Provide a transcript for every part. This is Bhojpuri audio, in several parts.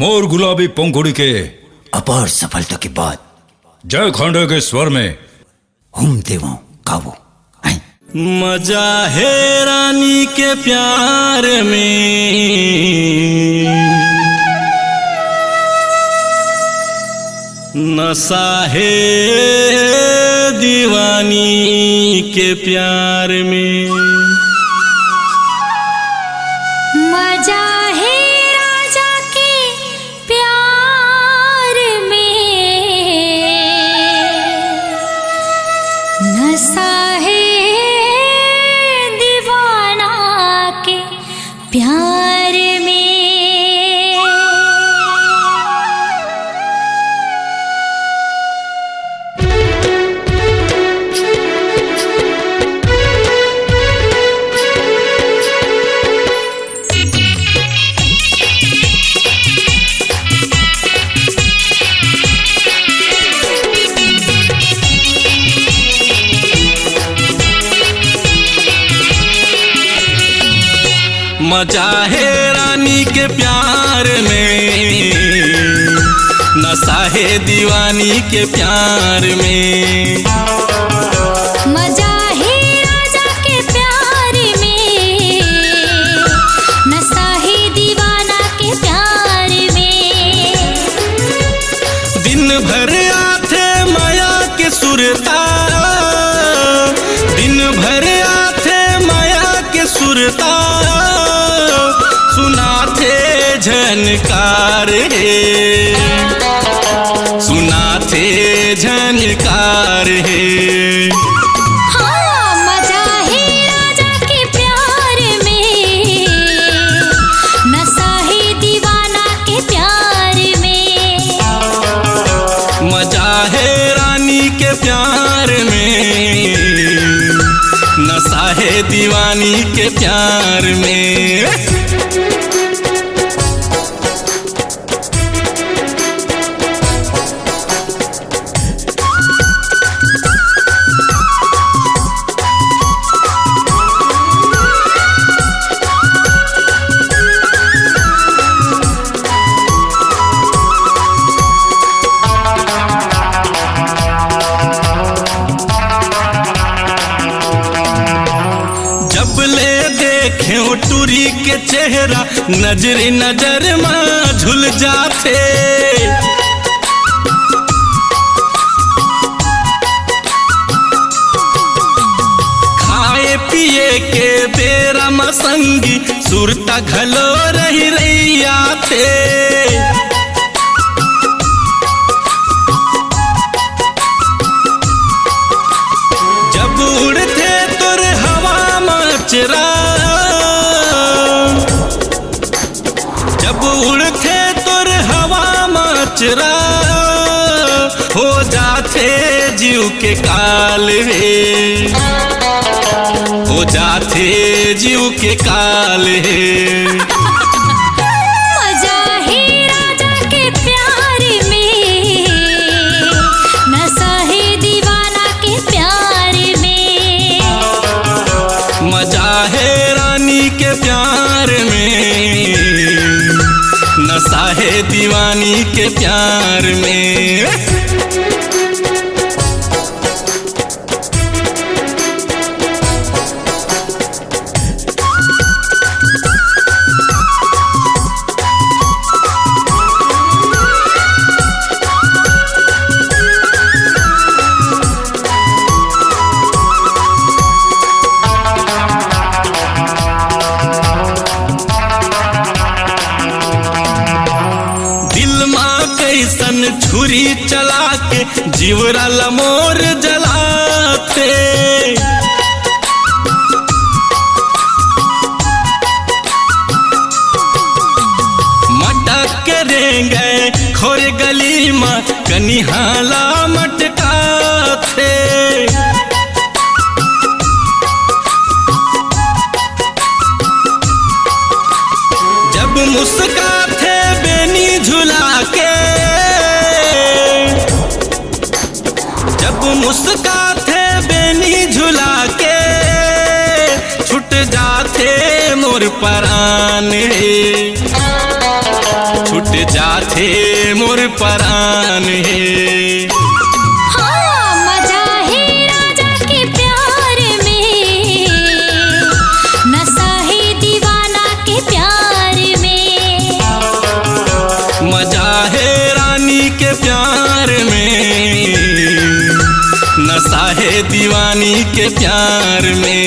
मोर गुलाबी पंखुड़ी के अपार सफलता के बाद जय खांडे के स्वर में हम देवों गावो हैं। मजा है रानी के प्यार में, नशा है दीवानी के प्यार में। मजा है राजा के प्यार में, नशा है दीवाना के प्यार में। मजा है रानी के प्यार में, नशा है दीवानी के प्यार में। मजा है राजा के प्यार में, नशा है दीवाना के प्यार में। दिन भर आथे माया के सुरता, दिन भर आथे माया के सुरता, सुनाथे झनकार है, सुनाथे झनकार है। हाँ, मजा है राजा के प्यार में, नशा है दीवाना के प्यार में। मजा है रानी के प्यार में, नशा है दीवानी के प्यार में। टूरी के चेहरा नजर नजर में झुल जाते, खाए पिए के बेरा मसंगी सुरता घलो रही रैया थे। जब उड़ते तुर हवा मचरा, जब उड़ते तुर हवा मचरा, हो जाते जीव के काल वे, हो जाते जीव के काल है। मजा है राजा के प्यार में, नशा है दीवाना के प्यार में। मजा है रानी के प्यार में, नशा है दीवानी के प्यार में। छुरी चला के जीवरा लमोर जलाते, मटक के रेंगे खोरे गली में कनिहाला मटकाते। जब मुस्काते बेनी झुला के, जब मुस्काते बेनी झुला के, छूट जाते मोर परान, छूट जाथे मोर परान हे। हाँ, मजा है राजा के प्यार में, नशा है दीवाना के प्यार में। मजा है रानी के प्यार में, नशा है दीवानी के प्यार में।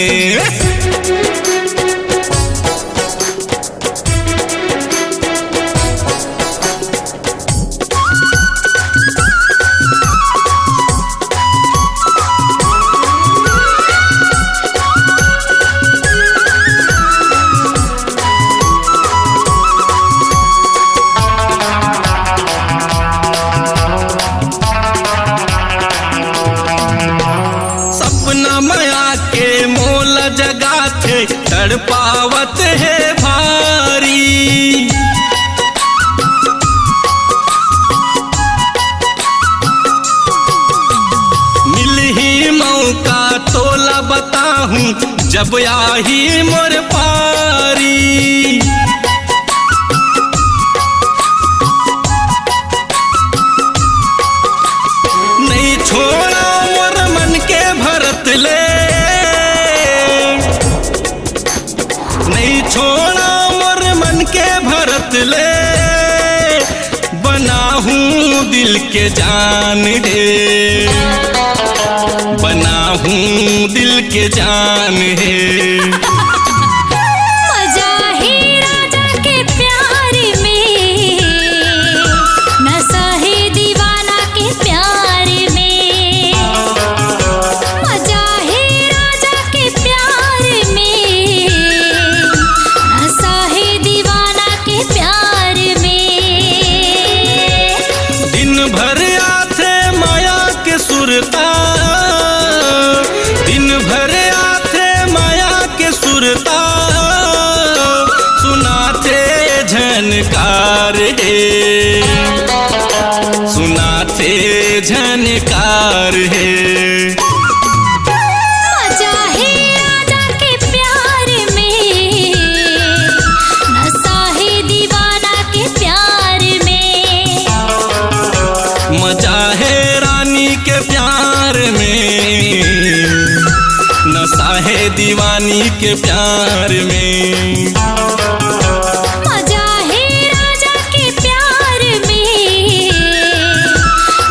तड़पावत है भारी, मिल ही मौका तोला बताहूं जब आही मोर पारी। नहीं छोड़ा मोर मन के भरत ले, नहीं छोड़ा मोर मन के भरत ले, बनाहूं दिल के जान है, बनाहूं दिल के जान है। मजा है राजा के प्यार में, नशा है दीवाना के प्यार में। मजा है राजा के प्यार में, नशा है दीवाना के प्यार में। दिन भर आथे माया के सुरता, दिन भर आथे माया के सुरता, सुनाते झनकार है, सुनाते झनकार है। मजा है राजा के प्यार में, नशा है दीवाना के प्यार में। मजा है रानी के प्यार में, नशा है दीवानी के प्यार में। मजा है राजा के प्यार में,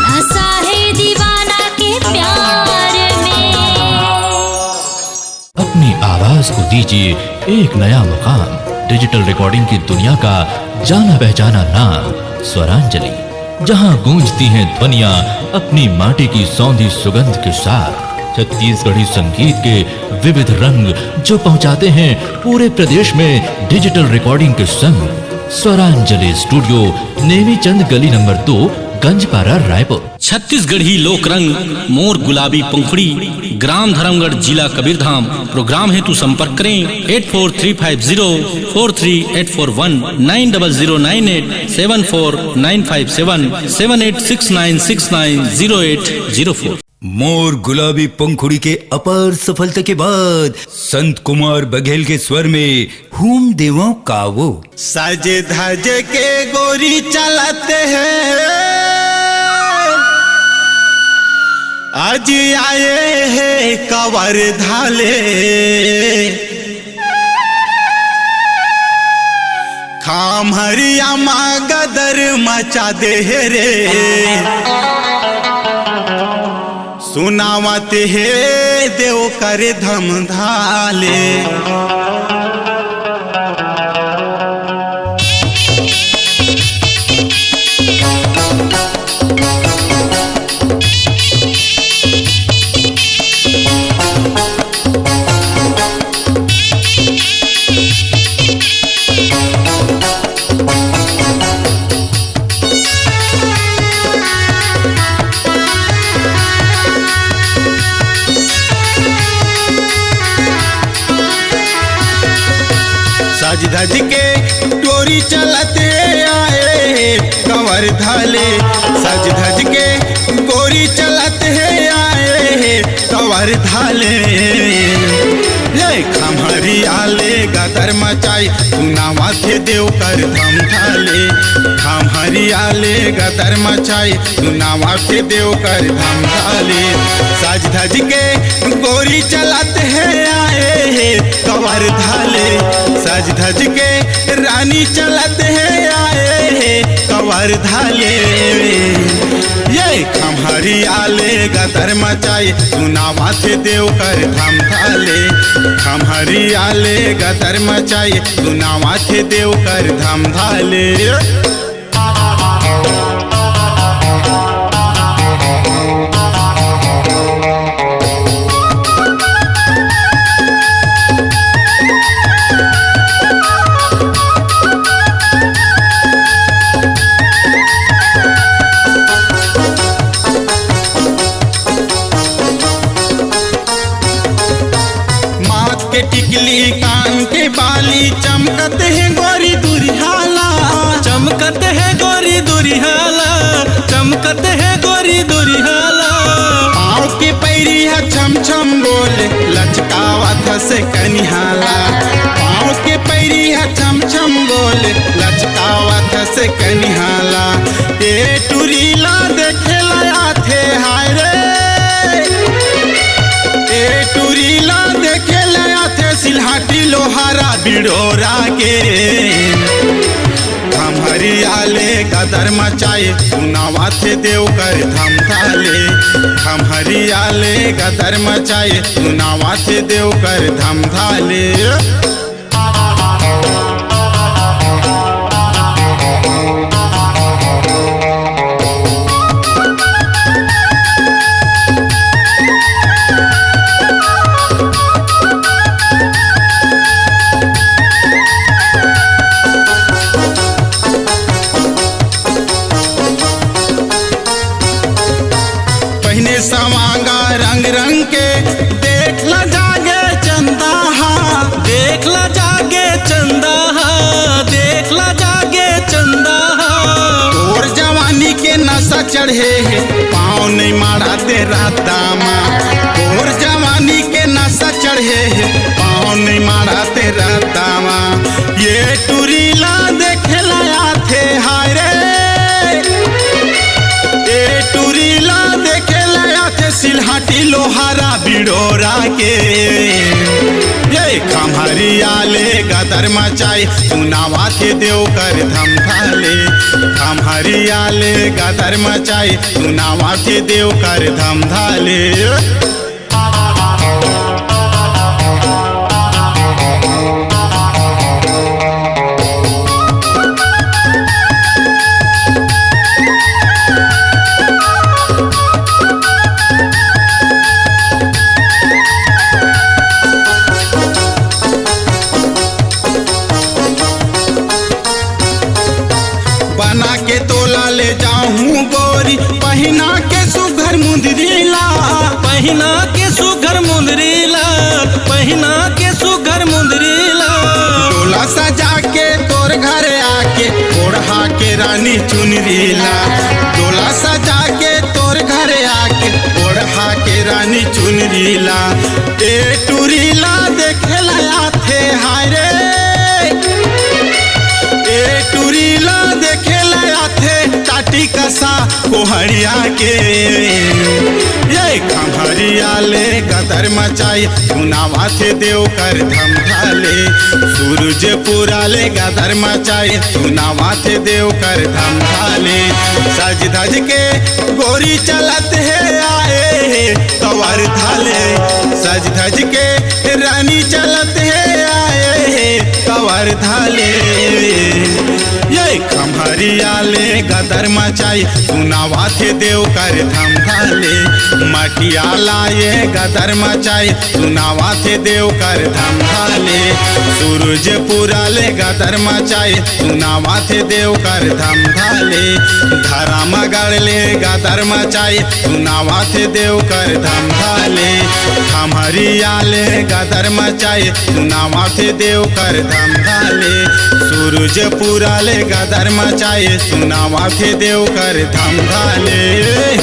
नशा है दीवाना के प्यार में। अपनी आवाज को दीजिए एक नया मुकाम। डिजिटल रिकॉर्डिंग की दुनिया का जाना पहचाना नाम स्वरांजलि, जहां गूंजती हैं ध्वनियां अपनी माटी की सौंधी सुगंध के साथ। छत्तीसगढ़ी संगीत के विविध रंग जो पहुंचाते हैं पूरे प्रदेश में डिजिटल रिकॉर्डिंग के संग। स्वरांजलि स्टूडियो, नेमीचंद गली नंबर 2, गंजपारा, रायपुर। छत्तीसगढ़ी लोक रंग मोर गुलाबी पंखुड़ी, ग्राम धर्मगढ़, जिला कबीरधाम। प्रोग्राम हेतु संपर्क करें 8435043841, 9009874957, 7869690804। मोर गुलाबी पंखुड़ी के अपार सफलता के बाद संत कुमार बघेल के स्वर में हुम देवों कावो। सज धज के गोरी चलते हैं, आज आए हैं कवर धाले। खाम हरिया माँ गदर मचा दे रे, सुनावत हे देव कर धम धाले। सज धज के टोरी चलते आए कंवर धाले, सज धज के गोरी चलते आए कंवर धाले। खमहरी आले गदर मचाई, सुनावा थे देव कर धम धाले। खमहरी हरियाले गदर मचाई सुनावा थे देव कर धाम धाले। साज धज के गोरी चलाते हैं आए है कवर धाले। साज धज के रानी चलाते हैं आए है कवर धाले। ये खम हरियाले गदर मचाई सुनावा थे देव कर धाम धाले। खम हरियाले गदर मचाई सुनावा थे देव कर धाम धाले। टिकली कान के बाली चमकत है गोरी दुरिहाला। चमकत है गोरी दुरिहाला, चमकत है गोरी दुरिहाला। पाँव के पैरी है छम छम बोले लचकावा था से कनिहाला। पाँव के पैरी है छम छम बोले लचकावा था से कनिहाला। ये टुरीला देखे लया थे हाय रे। ये टुरीला देखे लया थे सिलहाटी लोहारा बिडोरा के। खम हरियाले गदर मचाए सुनावा थे देव कर धाम धाले। खम हरियाले गदर मचाए सुनावा थे देव कर धाम धाले। सवांगा रंग रंग के देख ला जागे चंदा। देख ला जागे चंदा, देख ला जागे चंदा। और जवानी के नशा चढ़े है पाँव नहीं मारा तेरा दामा। और जवानी के नशा चढ़े है पाँव नहीं मारा तेरा दामा। ये टुरीला देखे लाया थे हाय रे। ये टुरीला देखे सिलहाटी लोहारा बिडोरा के। ये खम हरियाले गदर मचाई सुनावा थे देव कर धम धाले। खम हरियाले गदर मचाई सुनावा थे देव कर धम धाले। बना के तोला ले जाऊं गोरी पहिना के सुघर मुंदरीला। पहिना के सुघर मुंदरीला, पहिना के सुघर मुंदरीला। तोला सजा के तोर घर आके ओढ़ा के रानी चुनरीला। तोला सजा के तोर घर आके ओढ़ा के रानी चुनरीला। ए टुरीला देखे लाया थे हाय रे। ए टुरीला देखे लाया थे टाटी कसा कोहड़िया के। ये खम हरियाले गदर मचाई सुनावा थे देव कर धम धाले। सूरज पुराले गदर मचाई सुनावा थे देव कर धम धाले। सज धज के गोरी चलत है आए है कवर धाले। सज धज के रानी चलत है आए है कवर धाले। ये खम हरियाले गदर मचाई सुनावा थे देव कर धम धाले। मटिया लाए गदर मचाई सुनावा थे देव कर धम धाले। सूरज पुराले गदर मचाई सुनावा थे देव कर धम धाले। धरा मगड़ले गदर मचाई सुनावा थे देव कर धम धाले। खम हरियाले गदर मचाई सुनावा थे देव कर धम धाले। सूरज पुराले गदर मचाए सुनावा थे देव कर धम धाले।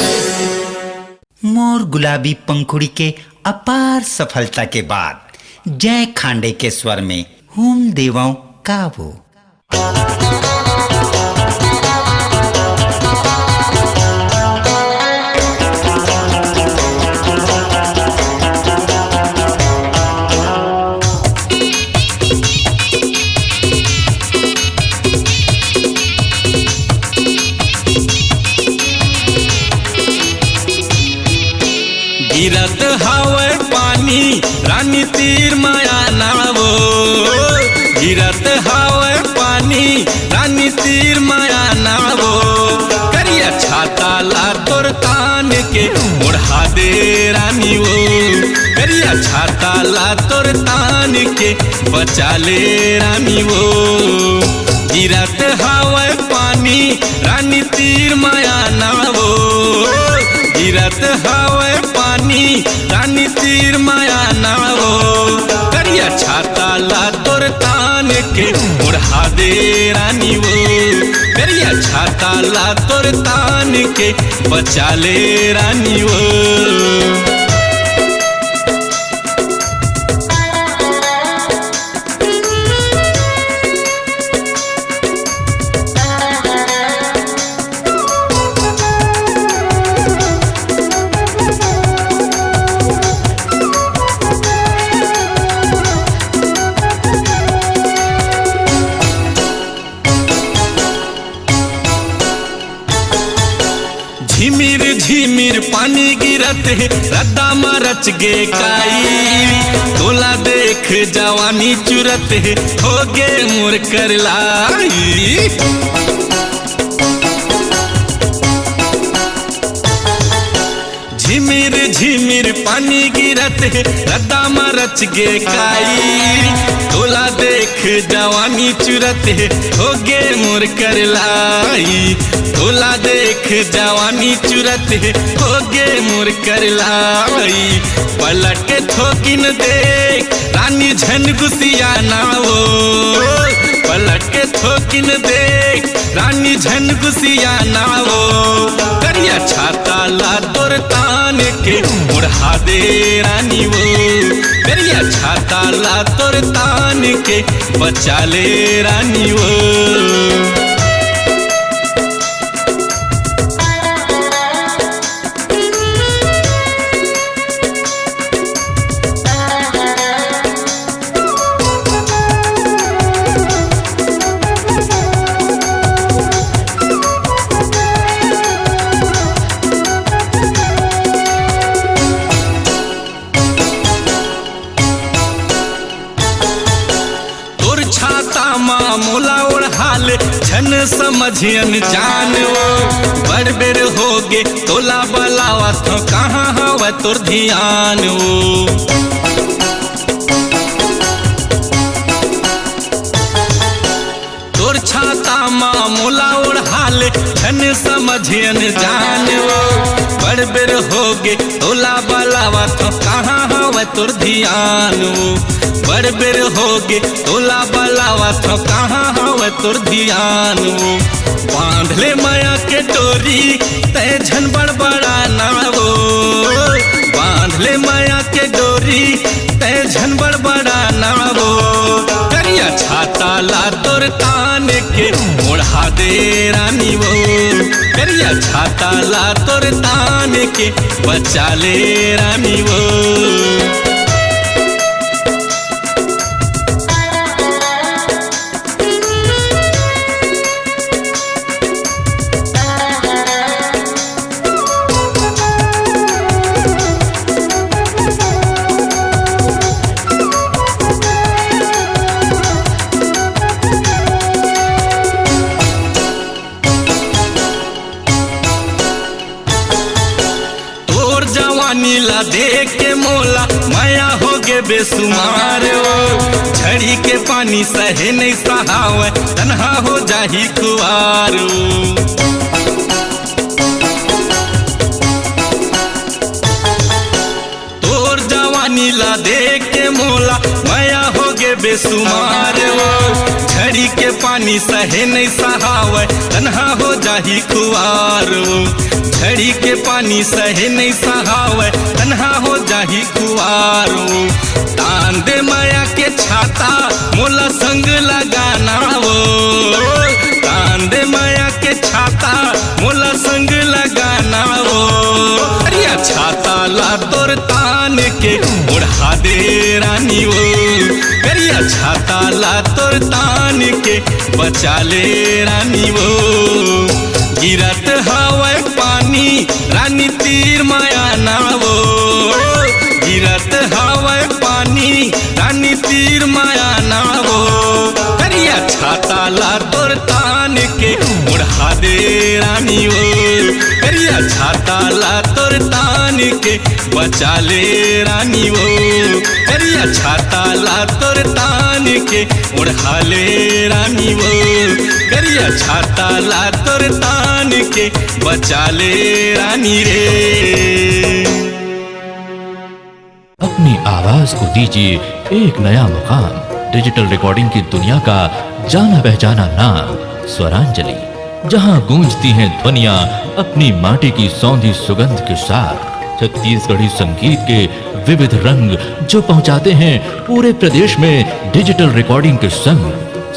मोर गुलाबी पंखुड़ी के अपार सफलता के बाद जय खांडे के स्वर में हुम देवों कावो। गिरत हवे पानी रानी तीर माया नावो, गिरत हवे पानी रानी तीर माया नावो। करिया छाता ला तोर तान के ओढ़ा दे रानी वो, करिया छाता ला तोर तान के बचा ले रानी वो। गिरत हवे पानी रानी तीर माया नावो, गिरत हवे पानी रानी तीर माया नावो। करिया छाता ला तोर तान के ओढ़ा दे रानी वो, करिया छाता ला तोर तान के बचा ले रानी वो। झिमिर झिमिर पानी गिरत है रद्दा मरच गे काई, तोला देख जवानी चुरत है हो गे मोर कर लाई। झिमिर झिमिर पानी गिरत है रद्दा मरच गे काई, तोला देख जवानी चुरत है हो गे मोर कर लाई। तोला देख जवानी चुरत है हो गे मोर कर लाई। पलट के थोकिन देख रानी झन गुसिया नावो, पलट के थोकिन देख रानी झन गुसिया नावो। करिया छाता ला तोर तान के ओढ़ा दे रानी वो, करिया छाता ला तोर तान के बचा ले रानी वो। मोला ओढ़ाल छन समझियन जानवो, बड़ बेर हो गे तोला बलावा तो कहाँ हवा तोर ध्यान वो। तोर छाता माँ मोला ओढ़ाल छन समझियन जानवो, बड़ बेर हो गे तोला बलावा तो कहाँ हवा तोर ध्यान वो। बड़ बेर हो गे तोला बलावा तो कहाँ हवे तोर ध्यान वो। बांध ले माया के डोरी तय झन बड़बड़ा नावो, बांध ले माया के डोरी तय झन बड़बड़ा नावो। करिया छाता ला तोर तान के ओढ़ा दे रानी वो, करिया छाता ला तोर तान के बचा ले रानी वो। ला देख के मोला माया हो गे बेसुमार वो, झड़ी के पानी सहे नहीं सहावे तन्हा हो जाही कुआर। तोर जवानी ला देख के मोला माया हो गे बेसुमार वो, झड़ी के पानी सहे नहीं सहावे तन्हा हो जाही कुआर। झड़ी के पानी सहे नहीं सहावे तन्हा हो जाही कुआरो। तान दे माया के छाता मोला संग लगाना वो, तान दे माया के छाता मोला संग लगाना वो। अरिया छाता ला तोर तान के ओढ़ा दे रानी वो, करिया छाता ला तोर तान के बचा ले रानी वो। गिरत हवा पानी रानी तीर माया नावो, तीर माया नावो करिया छाता ला तोर तान के उड़ा दे रानी वो करिया छाता ला तोर तान के बचा ले रानी वो करिया छाता ला तोर तान के उड़ा ले रानी वो करिया छाता ला तोर तान के बचा ले रानी रे। अपनी आवाज को दीजिए एक नया मुकाम। डिजिटल रिकॉर्डिंग की दुनिया का जाना पहचाना नाम स्वरांजलि, जहां गूंजती हैं ध्वनियां अपनी माटी की सौंधी सुगंध के साथ। छत्तीसगढ़ी संगीत के विविध रंग जो पहुंचाते हैं पूरे प्रदेश में डिजिटल रिकॉर्डिंग के संग।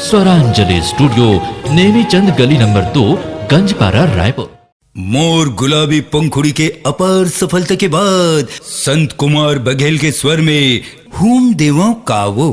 स्वरांजलि स्टूडियो नेमीचंद गली नंबर 2 गंजपारा रायपुर। मोर गुलाबी पंखुड़ी के अपार सफलता के बाद संत कुमार बघेल के स्वर में हूम देवों कावो।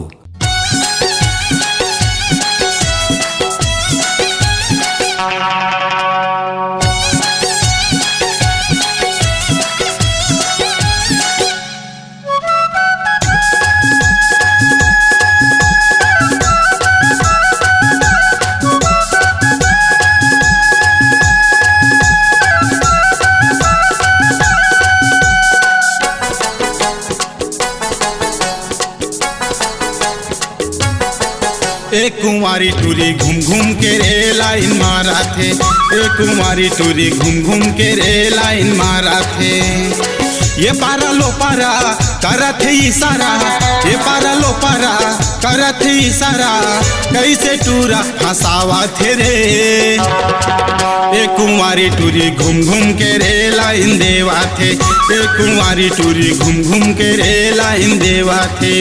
एक कुंवारी टूरी घूम घूम के रे लाइन मारा थे, एक कुंवारी टूरी घूम घूम के रे लाइन मारा थे। ये पारा लो पारा करत है इशारा, ये पारा लो पारा करत है इशारा, कैसे टूरा हंसावा थे रे। एक कुंवारी टूरी घूम घूम के रे लाइन देवा थे, एक कुंवारी टूरी घूम घूम के रे लाइन देवा थे।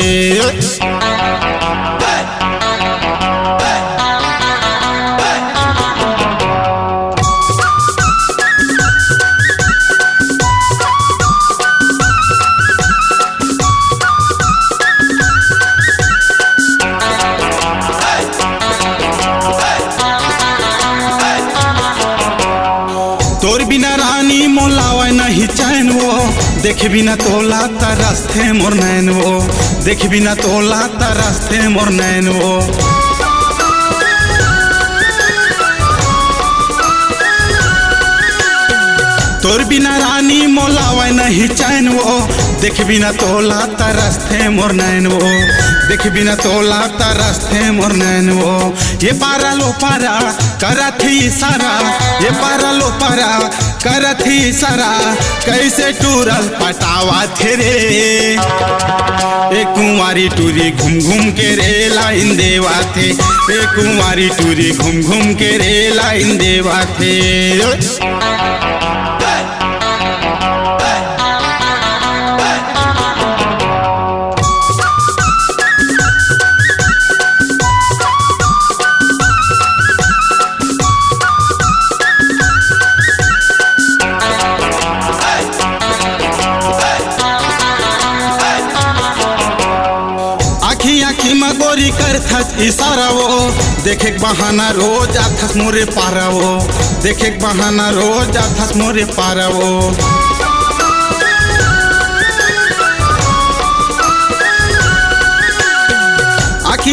तोर बिना रानी मोलावा नहीं चैन वो, देख बिना तोला तरसते मोर नैन वो, देख बिना तोला तरसते मोर नैन वो। तोर बिना रानी मोलावा नहीं चैन वो, देख बिना तोला तरसते मोर नैन वो, देख बिना तोला तरसते मोर नैन वो। ये पारा लो पारा करत ही इशारा, ये पारा लो पारा करत ही इशारा, कैसे टूरल पटावा थे रे। एक कुंवारी टूरी घूम घूम के रे लाइन देवा थे, एक कुंवारी टूरी घूम घूम के रे लाइन देवा थे। आखी में गोरी करथस इशारा वो, देखे बहाना रोज आथस मोरे पारा वो, देखे बहाना रोज आथस मोरे पारा वो।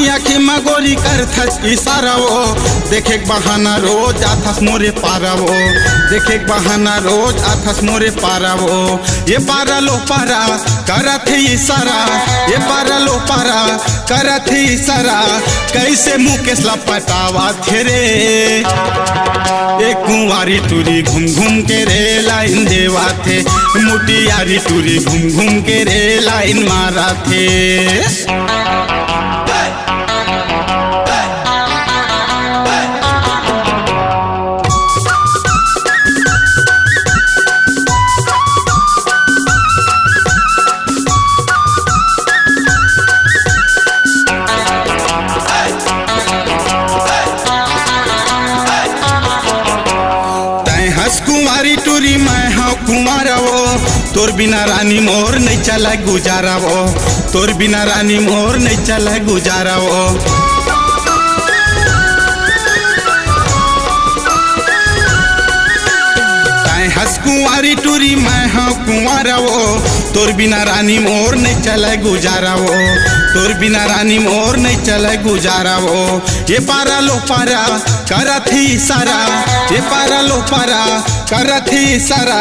आखी में गोरी करथस इशारा वो, देखे बहाना रोज आथस मोरे पारा वो, देखे बहाना रोज आथस मोरे पारा वो। ये पारा लो पारा करत है इशारा, ये पारा लो पारा करत है इशारा, कैसे मुकेश लपटावा थे रे। एक कुंवारी टूरी घूम घूम के रे लाइन देवा थे, मुटियारी टूरी घूम घूम के रे लाइन मारा थे। कुंवारी टूरी मैं हाँ कुंवारा वो, तोर बिना रानी मोर नहीं चला गुजारा वो, तोर बिना रानी मोर नहीं चला गुजारा वो। हंस कुंवारी टूरी मैं हाँ कुंवारा वो, तोर बिना रानी मोर नहीं चले गुजारा वो, तोर बिना रानी मोर नहीं चले गुजारा वो। ये पारा लो पारा करत ही सारा, ये पारा लो पारा करत ही सारा,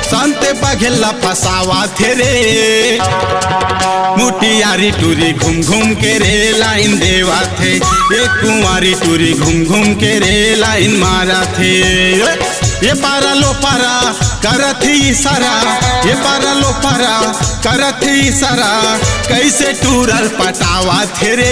संत बघेला फसावा थे रे। मुटियारी टूरी घूम घूम के रे लाइन देवा थे, ये कुंवारी टूरी घूम घूम के रे लाइन मारा थे। ये पारा लो पारा करत ही सारा, ये पारा लो पारा करत ही सारा, कैसे टूरल पटावा थे रे।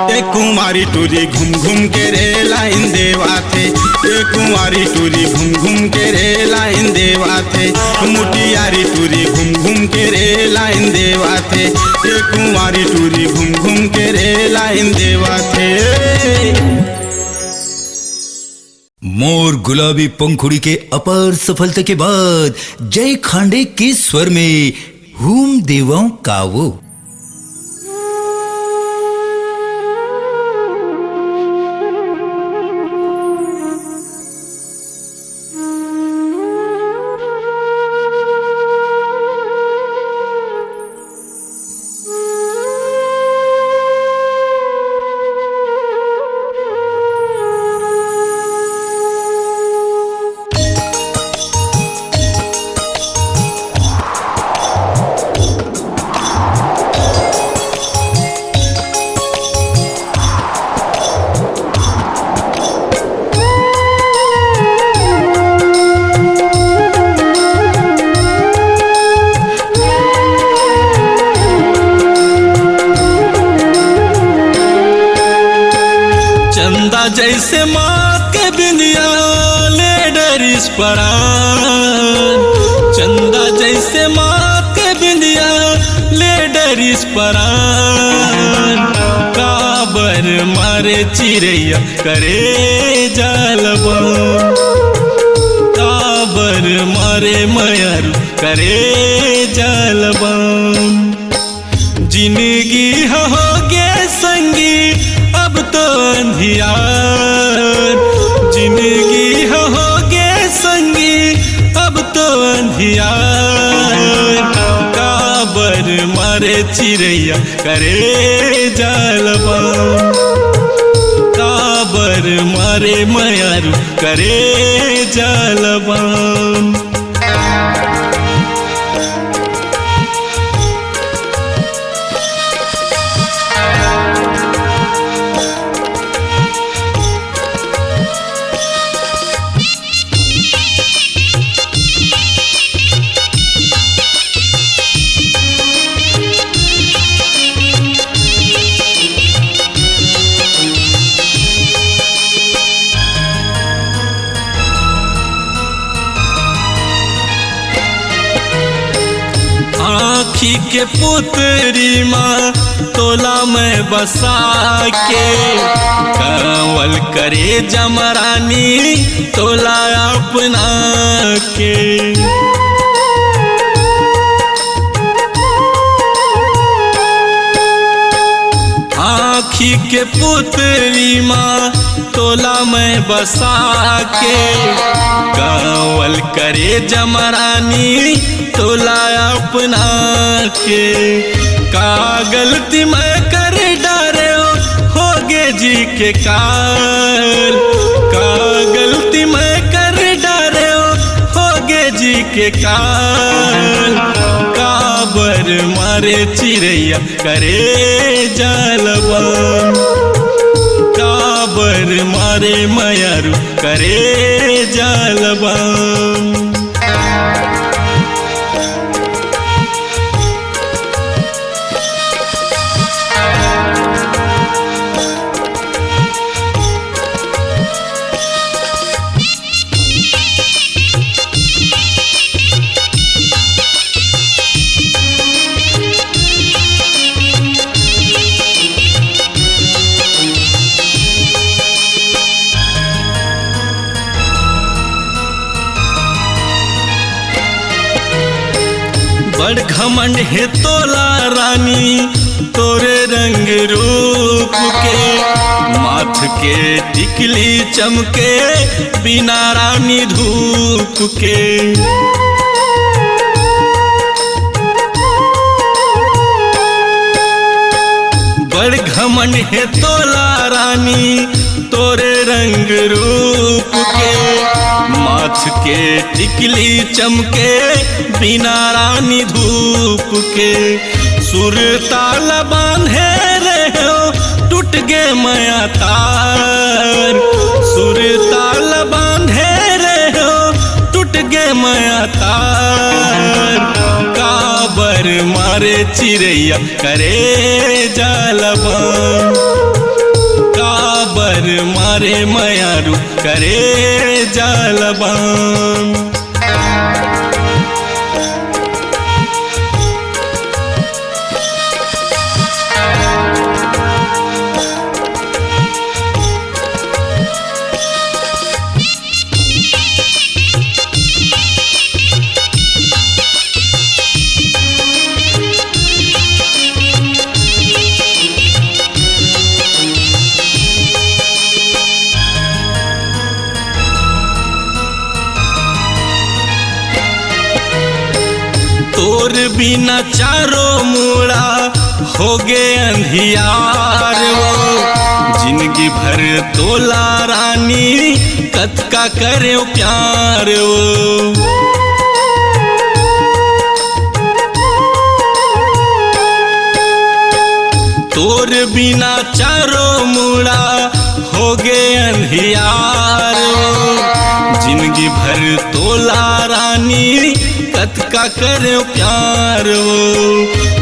ये कुंवारी टूरी घूम घूम के रे लाइन देवा थे, ये कुंवारी टूरी घूम घूम के रे लाइन देवा थे। मुटियारी टूरी घूम घूम के रे लाइन देवा थे, ये कुंवारी टूरी घूम घूम के रे लाइन देवा थे। मोर गुलाबी पंखुड़ी के अपार सफलता के बाद जय खांडे के स्वर में हुम देवाओं कावो। जैसे माँ के बिंदिया ले डरिस परान, चंदा जैसे माँ के बिंदिया ले डरिस परान। काबर मारे चिड़ैया करे जालबा, काबर मारे मयर करे जालबा। जिंदगी हो गे संगी अब तो अंधियार, जिंदगी हो गे संगी अब तो अंधियार। काबर मारे चिड़ैया करे जालबा, काबर मारे मयारू करे जालबा। आँखी के पुतरी माँ तोला में बसा के, कावल करे जमरानी तोला अपना के। आँखी के पुतरी माँ तोला में बसा के, कावल करे जमरानी तोला अपना के। का गलती मैं कर डारे हो गे जी के काल, का गलती मैं कर डारे हो गे जी के काल। काबर मारे चिड़ैया करे जालबा, काबर मारे मयारू करे जालबा। बड़ घमंड है तोला रानी तोरे रंग रूप के, माथ के टिकली चमके बिना रानी धूप के। बड़ घमंड है तोला रानी तोरे रंग रूप के, माथ के टिकली चमके बिना रानी धूप के, सुर ताल बांधे रहे हो टूट गे माया तार, सुर ताल बांधे रहे हो टूट गे माया तार, काबर मारे चिड़ैया करे जालबान, काबर मारे मयारू करे जालबान। तोर बिना चारों मुड़ा हो गए अंधियार वो, जिंदगी भर तोला रानी कतका करे प्यार वो, तोर बिना चारों मुड़ा हो गए अंधियार वो, जिंदगी भर तोला रानी कतका करे प्यार वो,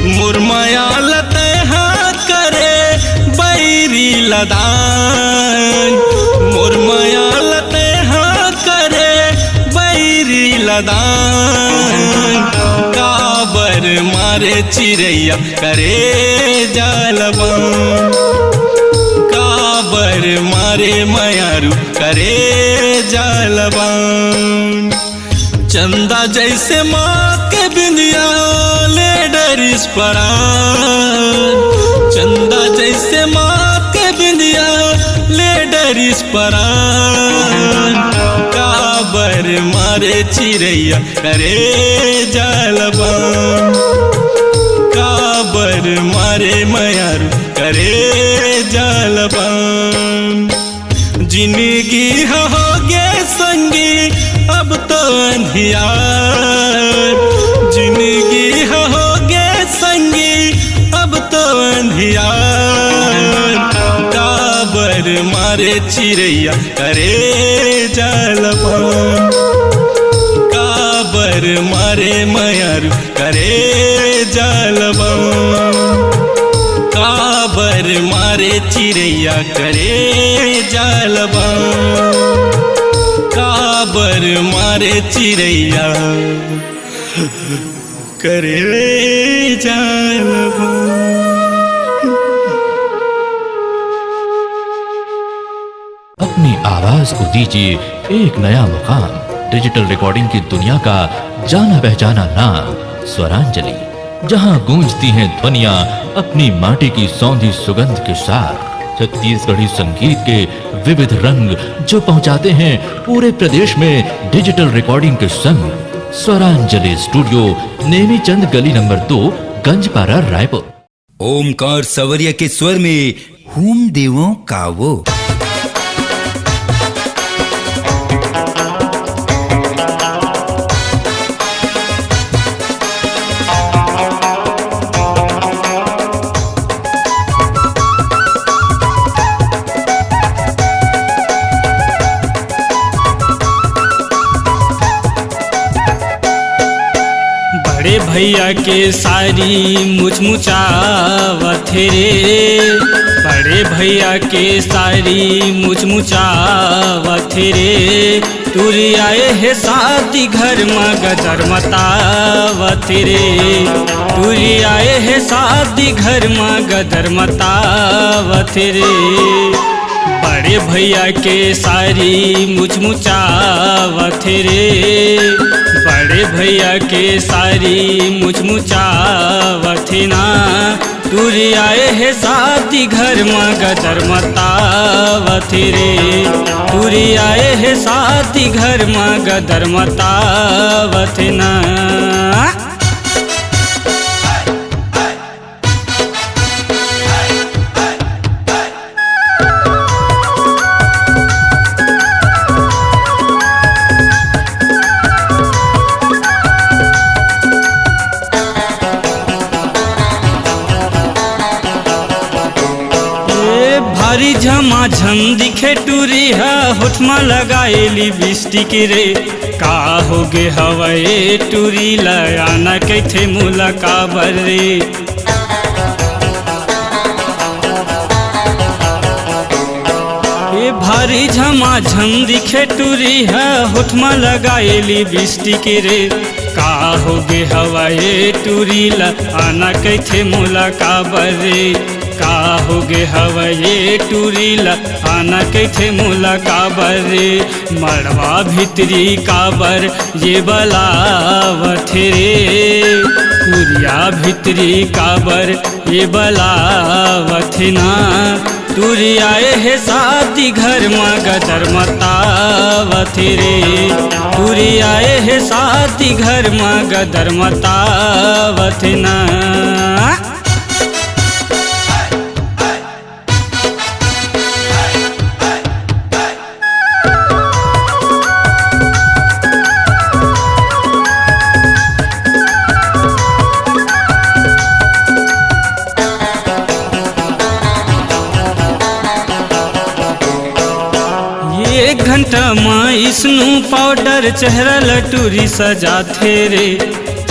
मुरमया लते हाथ करे बैरी लदान, मुरमया लते हाथ करे बैरी लदान, काबर मारे चिड़ैया करे जालबान, काबर मारे मयारू करे जालबान। चंदा जैसे माँ के बिंदिया ले डरिस परान, चंदा जैसे माँ के बिंदिया ले डरिस परान, काबर मारे चिड़ैया करे जालबान, काबर मारे मयारू करे जालबान। जिंदगी हो गे संगी अब तो अंधियार, जिंदगी हो गे संगी अब तो अंधियार, काबर मारे चिड़ैया करे जालबान, काबर मारे मयारू करे जालबान, काबर मारे चिड़ैया करे जालबान, काबर मारे चिड़ैया करे जालबान। अपनी आवाज को दीजिए एक नया मुकाम, डिजिटल रिकॉर्डिंग की दुनिया का जाना पहचाना नाम स्वरांजलि, जहां गूंजती हैं ध्वनियां अपनी माटी की सौंधी सुगंध के साथ, छत्तीसगढ़ी संगीत के विविध रंग जो पहुंचाते हैं पूरे प्रदेश में डिजिटल रिकॉर्डिंग के संग। स्वरांजलि स्टूडियो नेमीचंद गली नंबर 2 गंजपारा रायपुर। ओमकार सवरिया के स्वर में हूम देवों का वो। बड़े भैया के सारी मुचमुचावत रे, बड़े भैया के सारी मुचमुचावत रे, तुरी आए है शादी घर में गदर मतावत रे, तुरी आए है शादी घर में गदर मतावत रे, बड़े भैया के सारी मुचमुचावत रे, बड़े भैया के सारी मुचमुचावत ना, तुरी आए है शादी घर में गदर मतावत रे, तुरी आए है शादी घर में गदर मतावत ना। भारी झमाझम दिखे टूरी है होठमा लगाएली बिस्टिक रे का होगे हवाए टूरी लयाना कैथे मुलाकाबर रे ये भारी झमाझम दिखे टूरी है होठमा लगाएली बिस्टिक रे का होगे हवाए टूरी लयाना कैथे मुलाकाबर रे का होगे हवाए टूरी आना कैथे मुला काबर रे मड़वा भितरी काबर ये बलावत रे कुरिया भितरी काबर ये बलावत ना टूरी आए है शादी घर में गदर मतावत रे टूरी आए है शादी घर में गदर मतावत ना एक घंटा में स्नू पाउडर चेहरा लटूरी सजाथे रे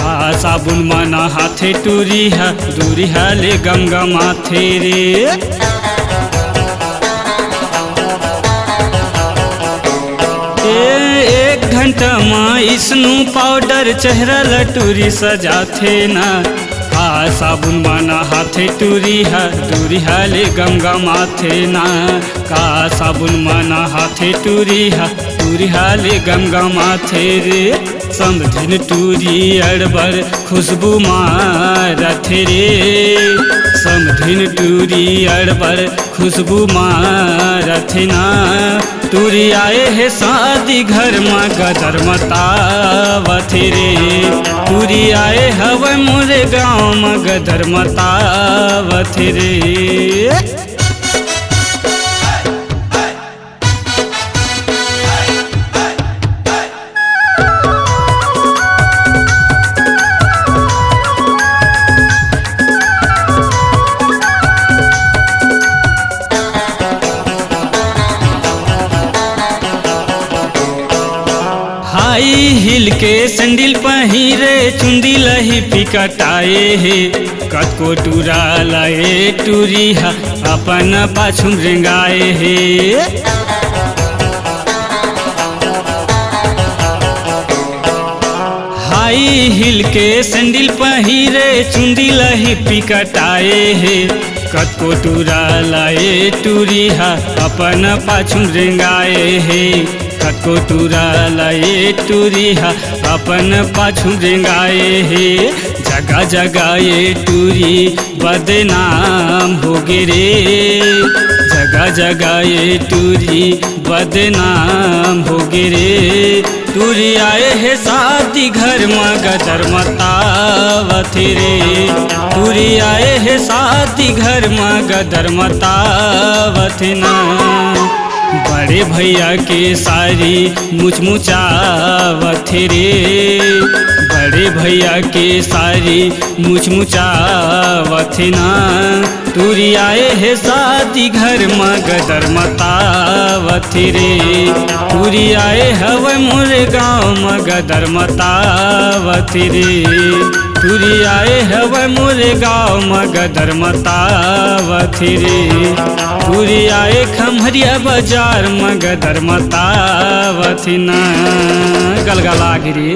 आ साबुन माना हाथे टूरी है दूरी है ले गमगमाथे रे एक घंटा में स्नू पाउडर चेहरा लटूरी सजाथे ना आ साबुन माना हाथे टूरी है दूरी है ले गमगमाथे ना का साबुन माना हाथे टूरी है टूरी है ले गमगमाथे रे समझन टूरी अड़बर खुशबू मारथे रे समझन टूरी अड़बर खुशबू मारथे ना टूरी आए है शादी घर में गदर मतावत रे टूरी आए हवे मोरे गाँव में गदर मतावत रे हाई हिल के सैंडल पहिरे चुंदी लही पिकटाए हे कतको टूरा लाए टूरी है अपन पाछुम रेंगाए हे हाई हिल के सैंडल पहिरे चुंदी लही पिकटाए हे कतको टूरा लाए टूरी है अपन पाछुम रेंगाए हे कतको टूरा लाए टूरी है अपन पाछू रेंगाए हे जगह जगह ये टूरी बदनाम हो गे रे जगह जगह ये टूरी बदनाम हो गे रे टूरी आए है शादी घर में गदर मतावत रे टूरी आए है शादी घर में गदर मतावत ना बड़े भैया के सारी मुचमुचावत रे बड़े भैया के सारी मुचमुचावत ना टूरी आए है शादी घर में गदर मतावत रे टूरी आए हवे मोरे गाँव में गदर मतावत रे टूरी आए हवे मोरे गाँव में गदर मतावत रे टूरी आए खमहरिया बाजार में गदर मतावत ना गलगला गिरी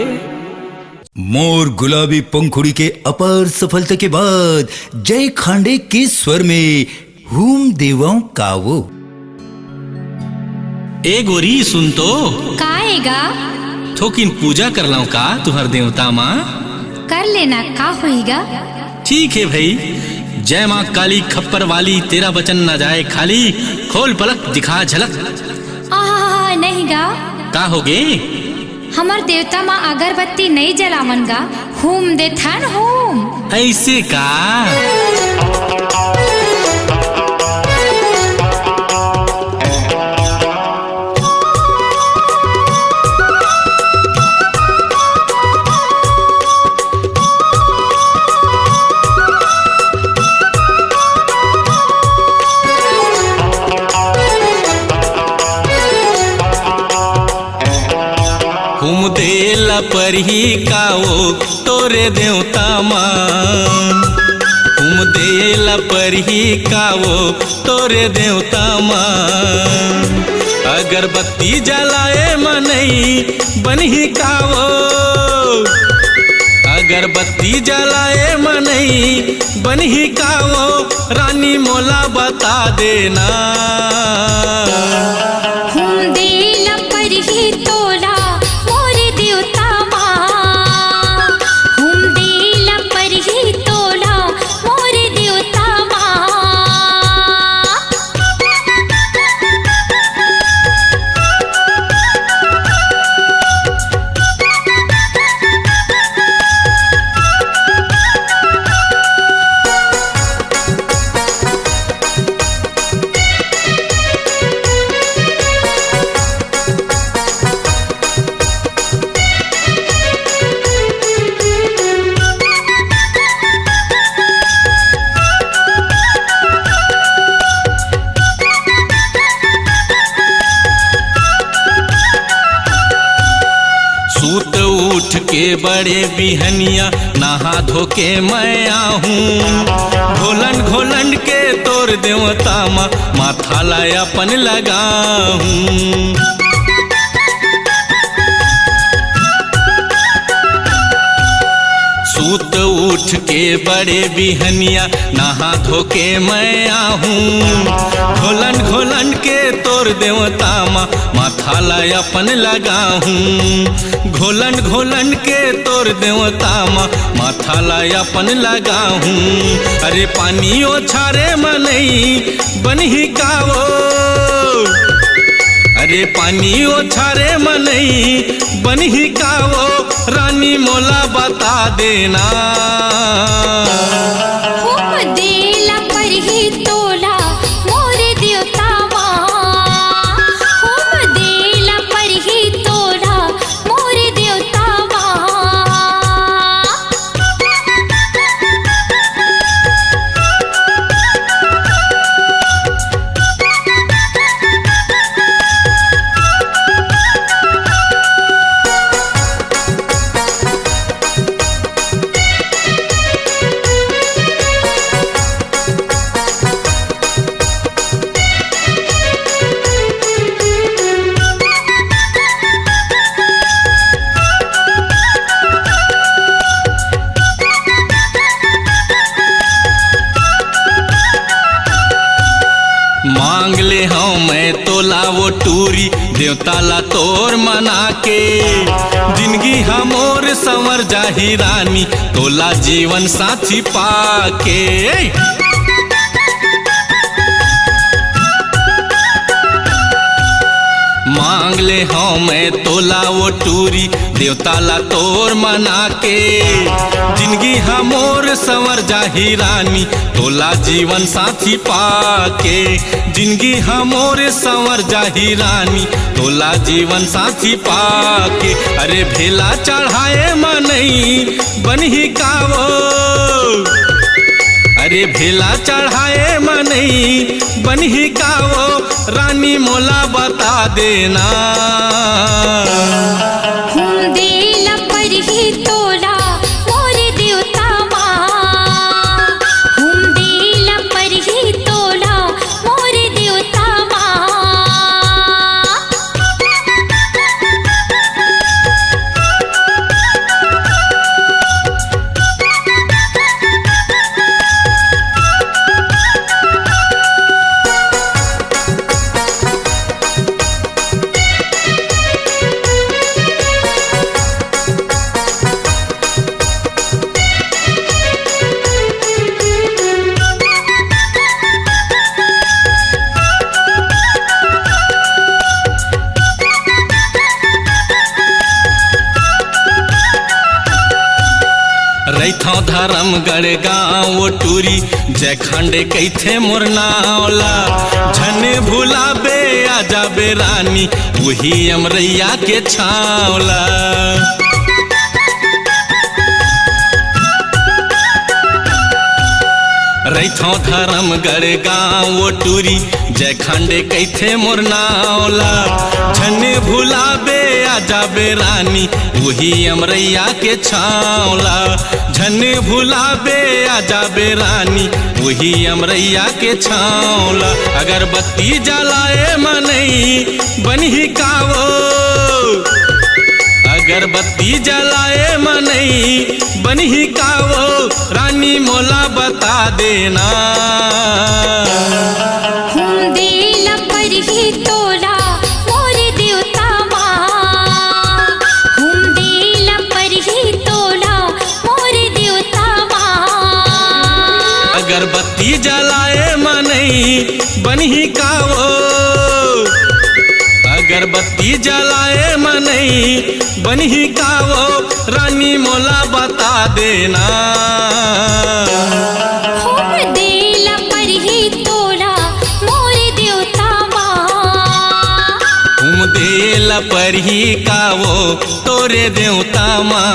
मोर गुलाबी पंखुड़ी के अपार सफलता के बाद जय खांडे के स्वर में हुम देवाओं कावो। ए गोरी सुन तो काएगा थोकिन पूजा कर लाऊं का तुहर देवता माँ कर लेना का होएगा। ठीक है भाई। जय माँ काली खप्पर वाली तेरा वचन न जाए खाली खोल पलक दिखा झलक। नहीं गा का होगे हमार देवता माँ अगरबत्ती नहीं जलावन गा होम दे थन होम ऐसे का देला परही काओ तोरे देवता मान हुम देला परही काओ तोरे देवता मान अगरबत्ती जलाए मनई बनही काओ अगरबत्ती जलाए मनई बनही काओ रानी मोला बता देना हुम देला परही तोला मोरे देवता माँ हुम देला परही तोला मोरे देवता माँ सूत उठ के बड़े बिहनिया नहा धो के मैं आहूँ घोलन घोलन के तोर देवता माथा लाय अपन लगाऊँ सूत उठ के बड़े बिहनिया नहा धो के मैं आहूँ घोलन घोलन के तोर देवता माथा लाय अपन लगाऊँ घोलन घोलन के तोर देवता माथा लाय अपन लगाऊँ अरे पानी ओछारे मनई बनही काओ अरे पानी ओछारे मनई बनही काओ रानी मोला बता देना हुम देला परही तोला मोरे देवता माँ हुम देला परही तोला मोरे देवता माँ मांग ले हाँ मैं तोला वो टूरी देवता ला तोर मना के जिंदगी हमोर संवर जाही रानी तोला जीवन साथी पाके मांग ले हाँ मैं तोला वो टूरी देवता ला तोर मना के जिंदगी हमोर संवर जाही रानी तोला जीवन साथी पाके जिंदगी हमोर संवर जाही रानी तोला जीवन साथी पाके अरे भेला चढ़ाए मनई बनही काओ अरे भेला चढ़ाए मनई बनही काओ रानी मोला बता देना हुम देला परही तोला मोरे देवता माँ हुम देला परही तोला मोरे देवता माँ रैथों धर्मगढ़ गाँव वो टूरी जय खंडे कैथे मोर नावला झने भुलाबे आ जाबे रानी वही अमरैया के छावला रैथों धर्मगढ़ गाँव वो टूरी जय खांडे कैथे मोर नावला झने भुलाबे आ जाबे रानी वही अमरैया के छावला झने भुलाबे आ जाबे रानी वही अमरैया के छावला अगरबत्ती जलाए मनई बनही कावो अगरबत्ती जलाए मनई बनही कावो रानी मोला बता देना हम देला पर ही तोला मोर देवता माँ हम देला पर ही तोला मोर देवता माँ अगरबत्ती जलाए मनई बनही कावो अगरबत्ती जलाए मनई बनही कावो रानी मोला बता देना हम देला पर ही तोला मोर देवता माँ तुम देला पर ही कावो तोरे देवता माँ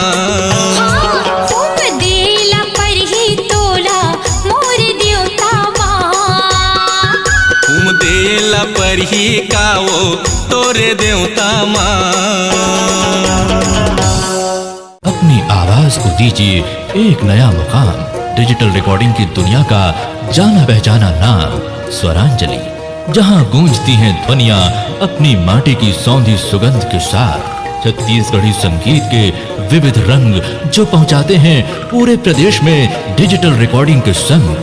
हम देला पर ही तोला मोर देवता माँ तुम देला पर ही कावो तोरे देवता माँ अपनी आवाज को दीजिए एक नया मुकाम डिजिटल रिकॉर्डिंग की दुनिया का जाना पहचाना नाम स्वरांजलि, जहां गूंजती हैं ध्वनियां अपनी माटी की सौंधी सुगंध के साथ। छत्तीसगढ़ी संगीत के विविध रंग जो पहुंचाते हैं पूरे प्रदेश में डिजिटल रिकॉर्डिंग के संग।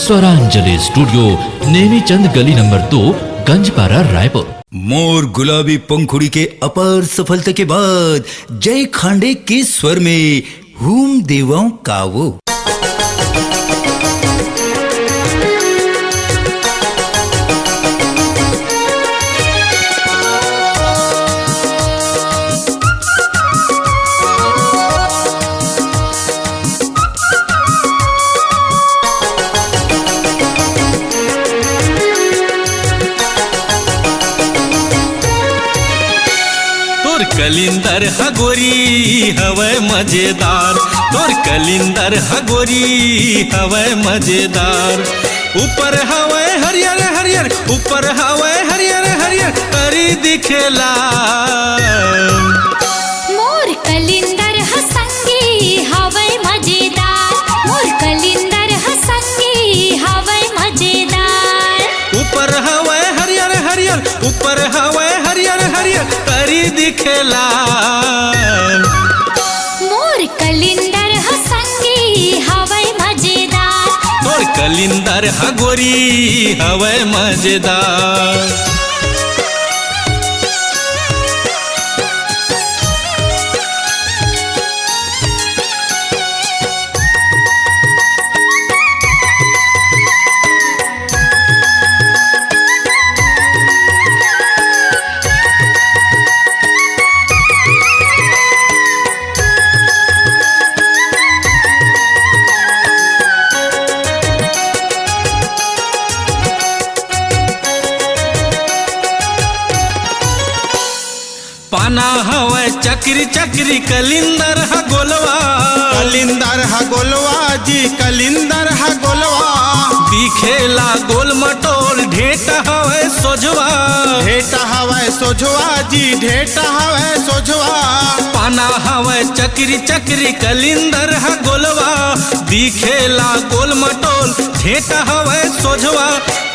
स्वरांजलि स्टूडियो नेमीचंद गली नंबर 2 गंजपारा रायपुर। मोर गुलाबी पंखुड़ी के अपार सफलता के बाद जय खांडे के स्वर में हुम देवाओं कावो। कलिंदर हगोरी हवे मजेदार तोर कलिंदर हगोरी हवे मजेदार ऊपर हवे हरियर हरियर ऊपर हवे हरियर हरियर करी दिखेला मोर कलिंदर हसंगी हवे मजेदार मोर कलिंदर हसंगी हवे मजेदार ऊपर हवे हरियर हरियर ऊपर हवे हरियर हरियर करी दिखेला मोर कलिंदर हसंगी हवे मजेदार तोर कलिंदर हगोरी हवे मजेदार। पाना हवे चक्री चक्री कलिंदर हा गोलवा कलिंदर हा गोलवा जी कलिंदर हा गोलवा दिखेला गोल मटोल ढेटा हवे सोझवा ढेटा हवे सोझवा जी ढेटा हवे सोझवा पाना हवे चक्री चक्री कलिंदर हा गोलवा दिखेला गोल मटोल ढेटा हवे सोझवा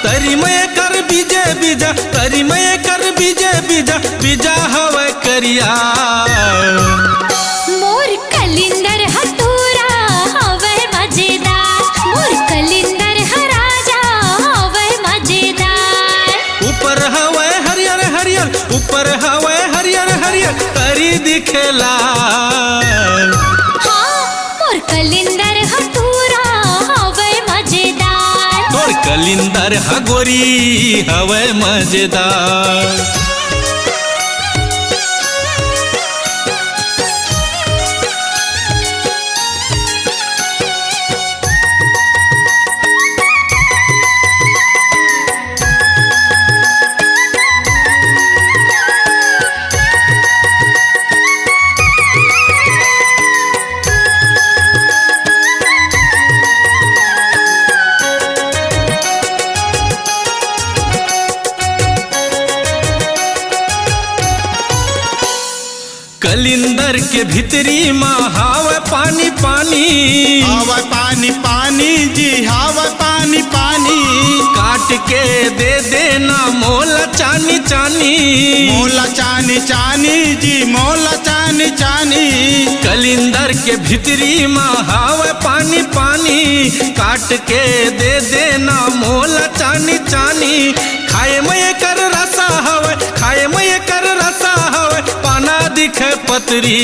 तरी मैं कर बीजे बीजा तरी मैं कर बीजे बीजा बीजा हवे करिया मोर कलिंदर हतूरा हवे मजेदार मोर कलिंदर हराजा हवे मजेदार ऊपर हवे हरियर हरियर ऊपर हवे हरियर हरियर तरी दिखेला हाँ मोर कलिंदर हतूरा हवे मजेदार तोर कलिंदर हगोरी हवे मजेदार। के भीतरी माँ हावे पानी पानी, हवा पानी पानी जी हवा पानी पानी, काट के दे देना मोला चानी चानी, मोला चानी चानी जी मोला चानी चानी, कलिंदर के भीतरी माँ हावे पानी पानी, काट के दे देना मोला चानी चानी, खाए में कर रसा हवे, खाए में कर रसा हवे, पाना दिखे पतरी।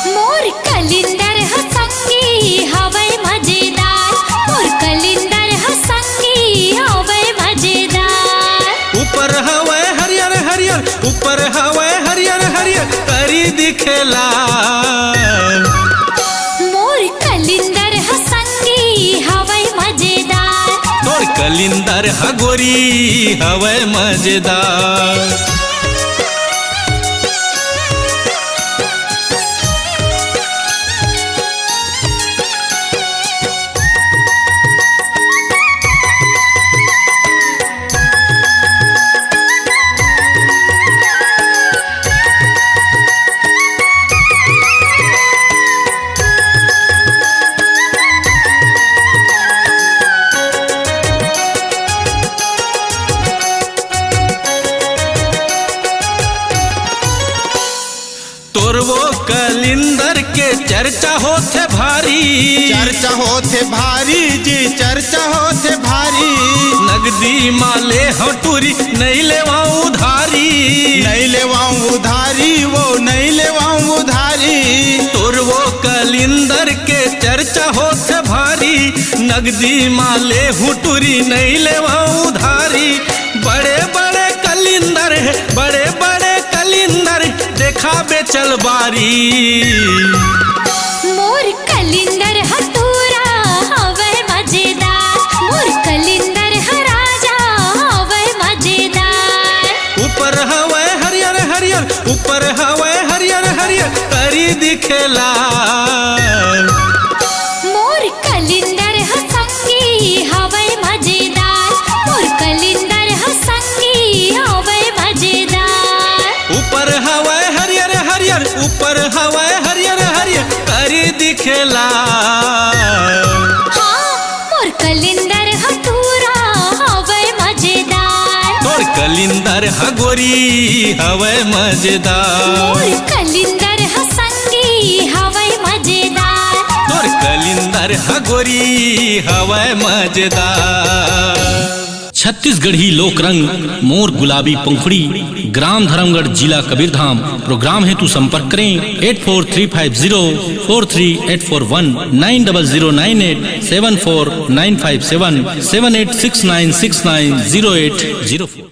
मोर कलिंदर ह संगी हवे मजेदार, मोर कलिंदर ह संगी हवे मजेदार। ऊपर हवे हरियर हरियर, ऊपर हवे हरियर हरियर, करी दिखेला। मोर कलिंदर ह संगी हवे मजेदार, तोर कलिंदर ह गोरी हवे मजेदार। तोर वो कलिंदर के चर्चा होथे भारी, चर्चा होते भारी जी चर्चा होते भारी, नगदी माले हटूरी नहीं लेवा उधारी, नहीं लेवाऊं उधारी वो नहीं लेवाऊं उधारी, तोर वो कलिंदर के चर्चा होथे भारी, नगदी माले हुटूरी नहीं लेवा उधारी। बड़े बड़े कलिंदर है, बड़े बड़े कलिंदर देखा बेचल बारी। मोर कलिंदर ह तूरा हवे मजेदार, मोर कलिंदर ह राजा हवे मजेदार। ऊपर हवे हरियर हरियर, ऊपर हवे हरियर हरियर, करी दिखेला। मोर कलिंदर ह संगी हवे मजेदार, मोर कलिंदर ह संगी हवे मजेदार। ऊपर हवे हरियर हरियर, ऊपर हवे हरियर हरियर, करी दिखेला। हाँ मोर कलिंदर ह तूरा हवे मजेदार, तोर कलिंदर ह गोरी हवे मजेदार, मोर कलिंदर ह संगी हवे मजेदार। तोर कलिंदर ह गोरी हवे मजेदार। छत्तीसगढ़ी लोक रंग मोर गुलाबी पंखुड़ी, ग्राम धर्मगढ़, जिला कबीरधाम। प्रोग्राम हेतु संपर्क करें 8435043841, 9009874957 7869690804।